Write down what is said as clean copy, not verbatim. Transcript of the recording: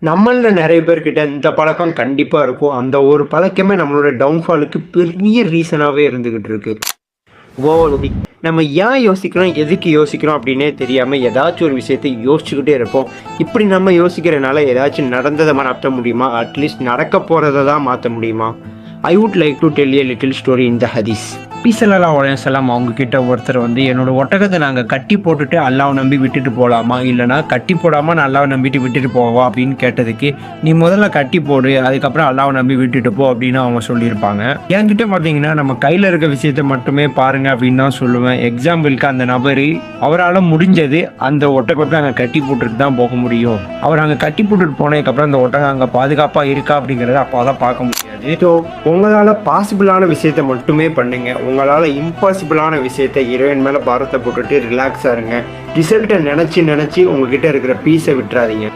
நம்மள நிறைய பேர்கிட்ட இந்த பழக்கம் கண்டிப்பா இருக்கும். அந்த ஒரு பழக்கமே நம்மளோட டவுன்ஃபாலுக்கு பெரிய ரீசனாவே இருந்துகிட்டு இருக்கு. ஓவர்திங்க். நம்ம ஏன் யோசிக்கிறோம், எதுக்கு யோசிக்கிறோம் அப்படின்னே தெரியாம ஏதாச்சும் ஒரு விஷயத்தை யோசிச்சுக்கிட்டே இருப்போம். இப்படி நம்ம யோசிக்கிறனால ஏதாச்சும் நடந்ததை மாற்ற முடியுமா? அட்லீஸ்ட் நடக்க போறதை தான் மாற்ற முடியுமா? I would like to tell a little story in the hadith. பீசலலாம் உலகம் அவங்கக்கிட்ட ஒருத்தர் வந்து என்னோட ஒட்டகத்தை நாங்கள் கட்டி போட்டுட்டு அல்லாவை நம்பி விட்டுட்டு போகலாமா, இல்லைனா கட்டி போடாமல் நான் அல்லாவை நம்பிட்டு விட்டுட்டு போவா அப்படின்னு கேட்டதுக்கு, நீ முதல்ல கட்டி போடு, அதுக்கப்புறம் அல்லாவை நம்பி விட்டுட்டு போ அப்படின்னு அவங்க சொல்லியிருப்பாங்க. என்கிட்ட பார்த்தீங்கன்னா நம்ம கையில் இருக்க விஷயத்தை மட்டுமே பாருங்க அப்படின்னு தான் சொல்லுவேன். எக்ஸாம்பிளுக்கு அந்த நபர் அவரால் முடிஞ்சது அந்த ஒட்டகத்தை அங்கே கட்டி போட்டுட்டு தான் போக முடியும். அவர் அங்கே கட்டி போட்டுட்டு போனதுக்கப்புறம் அந்த ஒட்டகம் அங்கே பாதுகாப்பாக இருக்கா அப்படிங்கிறத அப்போ தான் பார்க்க முடியாது. ஸோ உங்களால் பாசிபிளான விஷயத்தை மட்டுமே பண்ணுங்க. உங்களால் இம்பாசிபிளான விஷயத்தை இறைவன் மேலே பாரத்தை போட்டுட்டு ரிலாக்ஸாக இருங்க. ரிசல்ட்டை நினச்சி உங்ககிட்ட இருக்கிற பீஸை விட்டுறாதீங்க.